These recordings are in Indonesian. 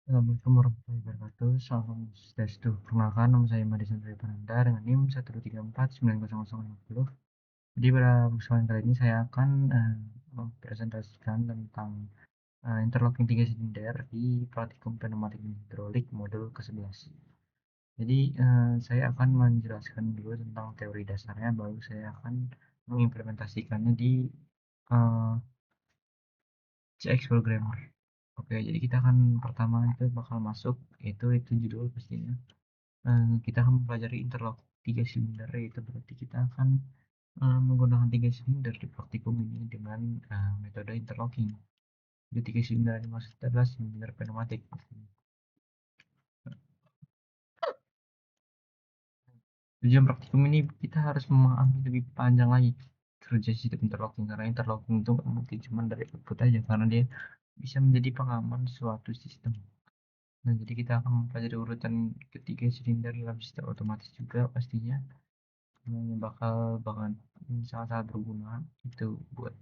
Assalamualaikum warahmatullahi wabarakatuh. Salam swastiastu. Perkenalkan, nama saya Madison Pananda dengan NIM 1349050. Jadi pada kesempatan kali ini saya akan mempresentasikan tentang interlocking 3 silinder di praktikum pneumatik dan hidrolik modul ke-11. Jadi saya akan menjelaskan dulu tentang teori dasarnya, baru saya akan mengimplementasikannya di uh, CX Programmer. Oke, jadi kita akan pertama itu bakal masuk, itu judul pastinya. Kita akan mempelajari interlock 3 silinder, yaitu berarti kita akan menggunakan 3 silinder di praktikum ini dengan metode interlocking. Jadi 3 silinder ini maksudnya adalah silinder pneumatik. Tujuan praktikum ini kita harus memahami lebih panjang lagi kerja sistem interlocking, karena interlocking itu nggak mungkin cuma dari output aja, karena dia bisa menjadi pengaman suatu sistem. Nah, jadi kita akan mempelajari urutan ketiga silinder dalam sistem otomatis juga pastinya. Bakal bakal sangat-sangat berguna itu buat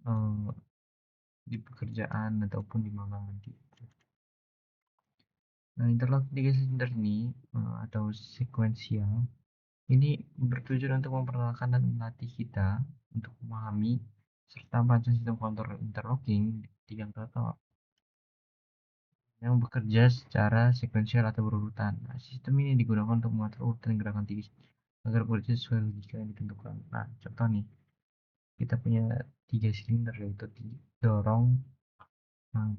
eh, di pekerjaan ataupun di magang nanti. Nah, interlock tiga silinder ini atau sekuensial ini bertujuan untuk memperkenalkan dan melatih kita untuk memahami serta merancang sistem kontrol interlocking tiga protokol yang bekerja secara sekuensial atau berurutan. Nah, sistem ini digunakan untuk mengatur urutan gerakan tinggi agar bekerja sesuai logika yang ditentukan. Nah, contoh nih, kita punya tiga silinder, yaitu dorong,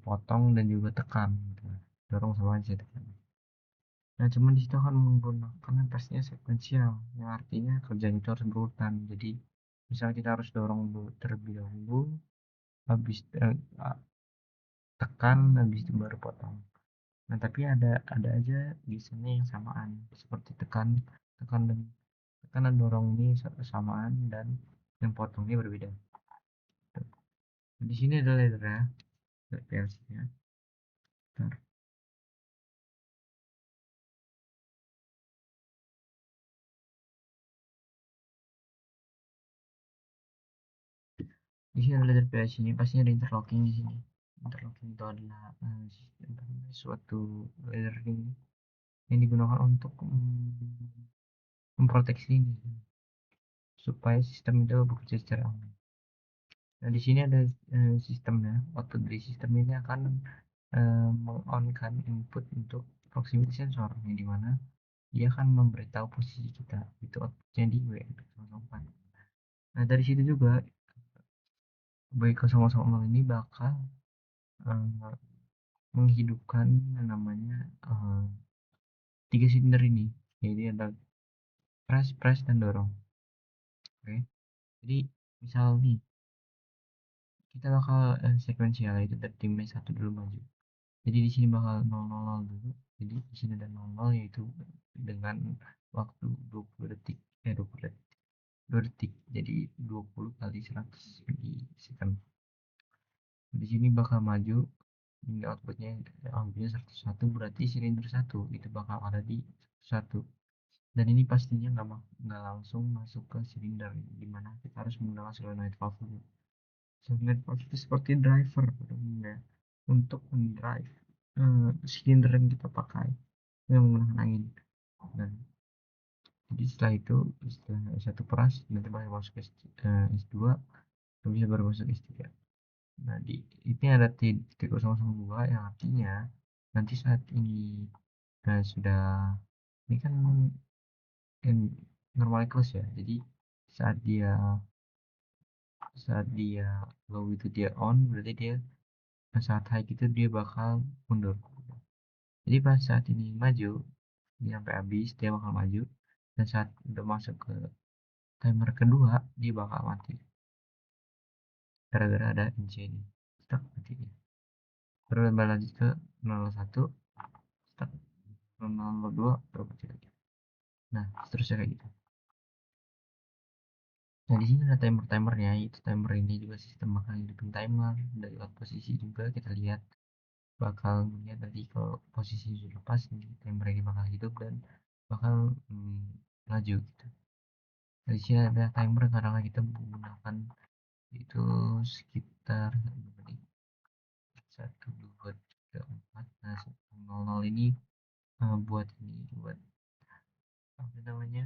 potong, dan juga tekan. Gitu. Dorong sama aja tekan. Nah, cuman di situ akan menggunakan yang pastinya sekuensial, yang artinya kerjaan itu harus berurutan. Jadi, misalnya kita harus dorong terlebih dahulu, habis tekan, habis itu baru potong. Nah, tapi ada aja biasanya yang samaan, seperti tekan, tekan dan tekan dan dorong ini samaan, dan yang potong ini berbeda. Nah, di sini ada ladder-nya, PLC-nya. Di sini ada ladder PLC-nya, pasti ada interlocking di sini. Interlocking itu adalah suatu ladder ini yang digunakan untuk memproteksi ini supaya sistem itu bekerja secara aman. Nah, di sini ada sistemnya. Output dari sistem ini akan meng-on-kan input untuk proximity sensor, yang dimana dia akan memberitahu posisi kita. Itu outputnya di WN004. Nah, dari situ juga W000 ini bakal uh, menghidupkan yang namanya tiga silinder ini. Jadi ada press, press, dan dorong. Oke. Jadi misal nih kita bakal sekuensial, itu dari tim 1 dulu maju. Jadi di sini bakal 000 dulu. Jadi di sini ada 00, yaitu dengan waktu 20 detik. 20 detik. 2 detik. Jadi 20 kali 100 millisecond. Di sini bakal maju hingga outputnya 101, berarti silinder 1 itu bakal ada di 1. Dan ini pastinya nggak langsung masuk ke silinder, dimana kita harus menggunakan solenoid valve. Solenoid valve itu seperti driver pada umumnya untuk mendrive silinder yang kita pakai yang menggunakan angin. Dan jadi setelah itu, setelah S1 peras, nanti baru masuk S2, bisa baru masuk S3. Nah, ini ada titik 002, yang artinya nanti saat ini sudah, ini kan normal close ya. Jadi saat dia saat dia low itu dia on, berarti dia saat high itu dia bakal mundur. Jadi pas saat ini maju, ini sampai habis dia bakal maju, dan saat udah masuk ke timer kedua dia bakal mati gara-gara ada NC ini stuck mati dia. Terus kembali lanjut ke 01, stuck 002, baru mati lagi. Nah, seterusnya kayak gitu. Nah, di sini ada timer-timernya. Itu timer ini juga sistem bakal hidupin timer dari out posisi juga. Kita lihat bakal melihat tadi kalau posisi sudah pas, ini timer ini bakal hidup dan bakal maju gitu. Nah, di sini ada timer karena kita menggunakan itu sekitar 1, 2, 3, 4. Nah, 00 ini buat ini buat apa namanya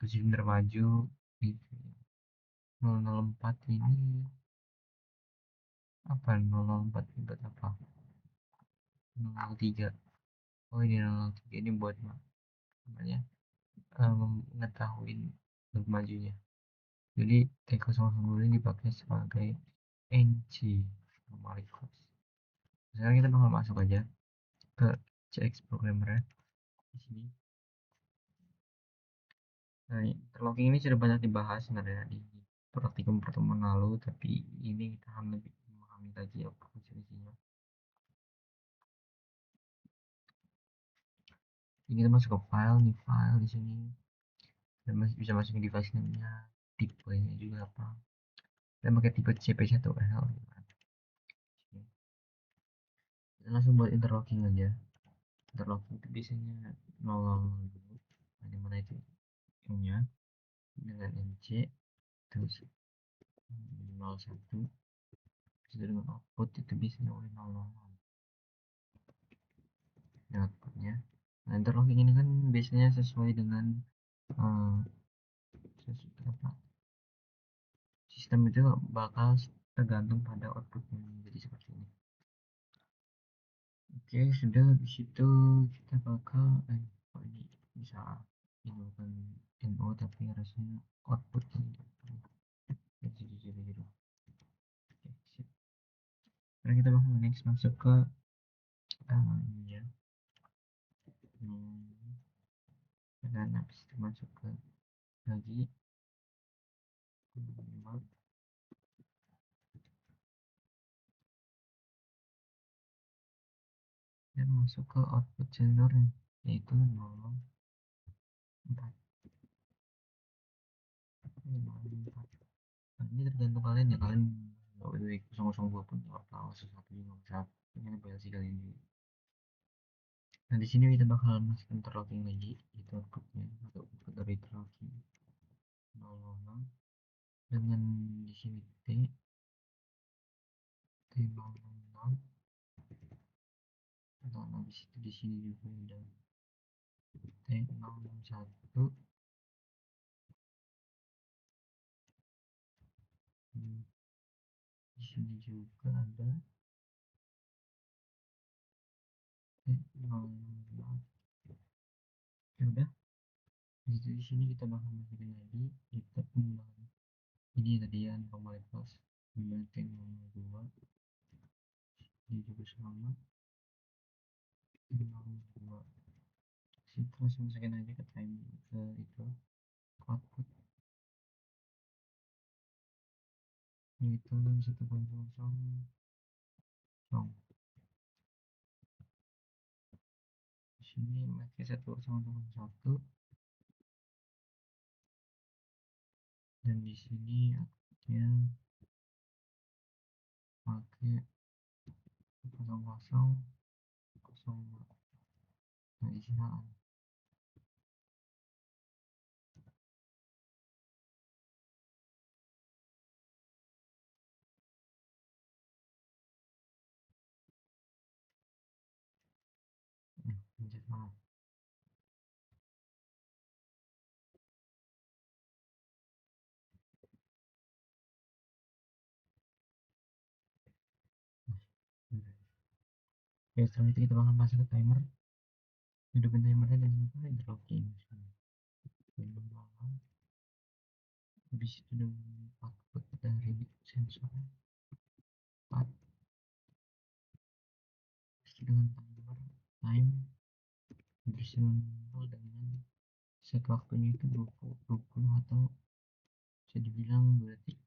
silinder maju gitu. 004 ini apa 004 ini buat apa 003 oh ini 003 ini buat namanya mengetahui untuk majunya jadi T010 ini dipakai sebagai NC normal request sekarang kita bakal masuk aja ke CX programmer ya di sini. Nah, interlocking ini sudah banyak dibahas sebenarnya di praktikum pertemuan lalu, tapi ini kita akan lebih memahami lagi apa fungsinya. Ini kita masuk ke file nih, file di sini dan masih bisa masukin device namanya, tipenya juga apa. Kita pakai tipe CP1L. Kita langsung buat interlocking aja. Interlocking itu biasanya 0 dulu, mana itu nya dengan NC terus 01 sesuai dengan output itu biasanya oleh 00 outputnya. Nah, interlocking ini kan biasanya sesuai dengan uh, apa, sistem itu bakal tergantung pada outputnya jadi seperti ini. Oke, sudah di situ kita bakal ini bisa ini bukan NO tapi harusnya output ini. Oke, sip. Sekarang kita bakal next masuk ke ini ya. Dan habis itu masuk ke lagi dan masuk ke output sensornya yaitu 04. Nah, ini tergantung kalian ya, kalian WW 002 pun atau sesuatu juga bisa punya PLC kali ini. Nah di sini kita bakal masukkan interlocking lagi itu outputnya atau output dari interlocking 00 dengan di sini T00. Nah habis itu di sini juga ada T001. Di sini juga ada T00. Ya udah, di sini kita bakal masukin lagi kita pengulangan ini tadi ya normalitas dengan T02 ini juga sama T02 terus masukin aja ke time ke itu output itu 1.0 di sini pakai 1.1 dan di sini outputnya pakai 0.0 nah di sini pencet maaf. Oke, setelah itu kita bakal masuk ke timer hidupin timernya dan apa interlocking habis itu dengan output dari sensor 4 dengan timer time bersih 0 dengan set waktunya itu 20 atau bisa dibilang 2 detik.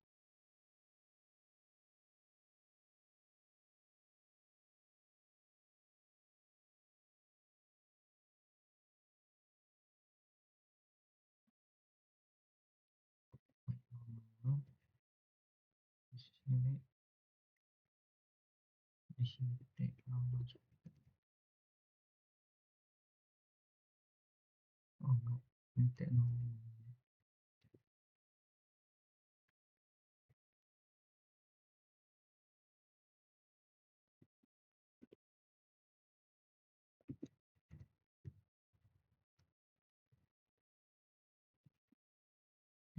Di sini T0 oh enggak ini T0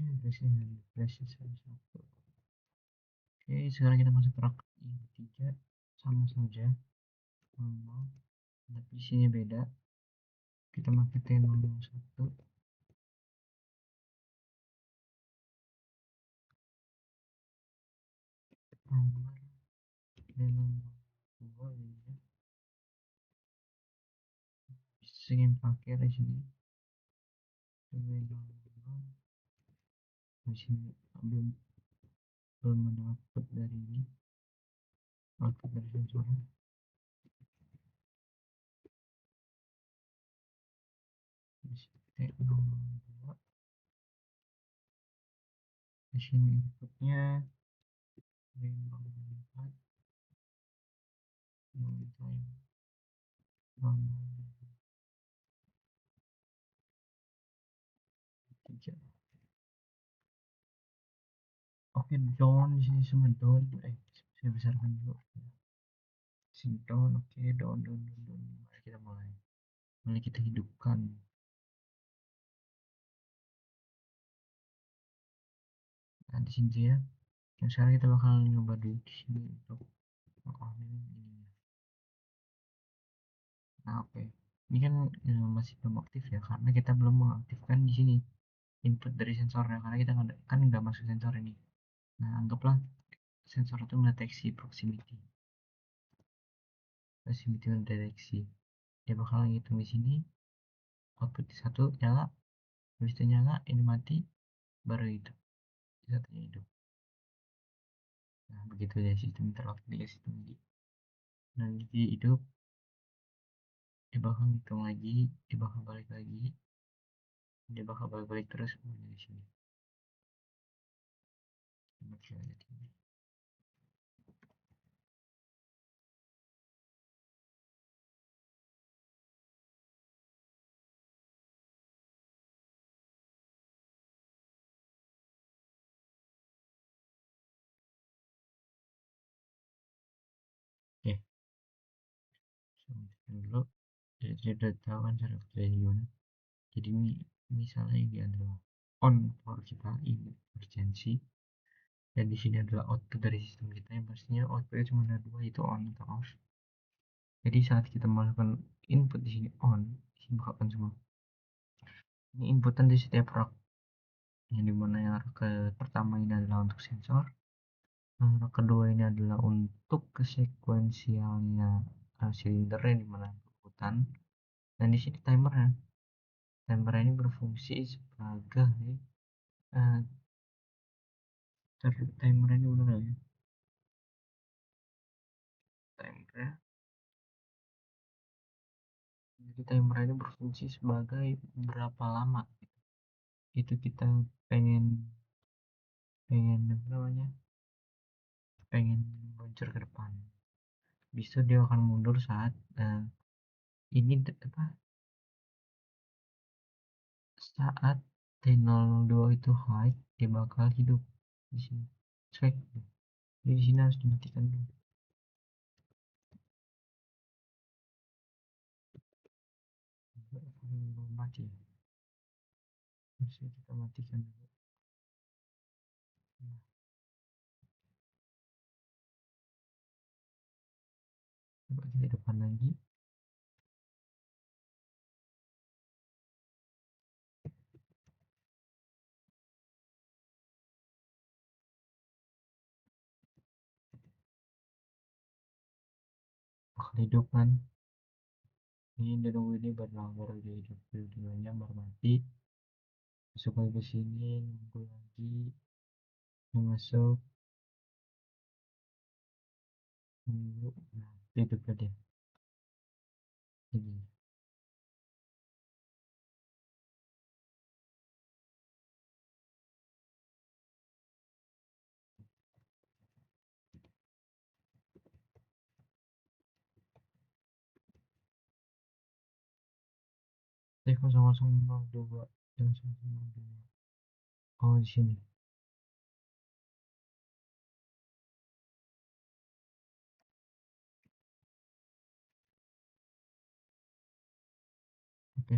satu. Oke, sekarang kita masuk ke rak yang ketiga, sama saja, nol, tapi isinya beda. Kita pakai T001, nomor T02 ini ya. Bisa ingin pakai di sini. T00, di sini belum ada output dari ini, output dari sensornya. Di sini T02, di sini inputnya T04, non time, non 3. Oke, down di sini semua down. Saya besarkan dulu. Sini down, oke, down. Mari kita mulai. Mari kita hidupkan. Nah, di sini ya. Yang sekarang kita bakal nyoba dulu di sini untuk ini. Nah, oke. Ini kan masih belum aktif ya, karena kita belum mengaktifkan di sini input dari sensornya, karena kita kan nggak masuk sensor ini. Nah, anggaplah sensor itu mendeteksi proximity mendeteksi. Dia bakal ngitung di sini, output satu nyala, habis itu nyala, ini mati, baru hidup. Satunya hidup. Nah, begitu ya sistem interlock di sistem ini. Nanti hidup, dia bakal ngitung lagi, dia bakal balik lagi, dia bakal balik-balik terus semuanya di sini. Oke, dulu. Jadi sudah tahu kan cara kerja gimana. Jadi ini misalnya ini adalah on power kita, ini emergency, dan di sini adalah output dari sistem kita yang pastinya outputnya cuma ada dua, itu on atau off. Jadi saat kita masukkan input di sini on, di sini bakal on semua. Ini inputan di setiap rak, yang dimana yang rak ke pertama ini adalah untuk sensor, rak kedua ini adalah untuk kesekuensialnya silinder yang dimana urutan, dan di sini timernya. Timer ini berfungsi sebagai uh, timer ini benar ya, timer. Jadi timer ini berfungsi sebagai berapa lama itu kita pengen pengen apa namanya pengen meluncur ke depan. Bisa dia akan mundur saat ini apa saat T02 itu high, dia bakal hidup di sini. Cek. Jadi di sini harus dimatikan dulu. Belum mati ya. Harus kita matikan dulu. Nah, coba kita depan lagi. Bakal hidup kan. Ini udah nunggu ini baru dia hidup, dulunya baru mati. Masuk lagi ke sini, nunggu lagi, masuk, nunggu, nah hidup dia. Ini T0002, yang 002. Oh, di sini. Oke.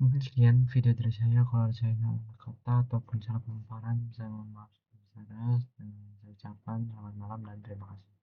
Mungkin sekian video dari saya. Kalau saya salah kata ataupun salah pengeluaran, saya mohon maaf sebesar-besarnya dan saya ucapkan selamat malam dan terima kasih.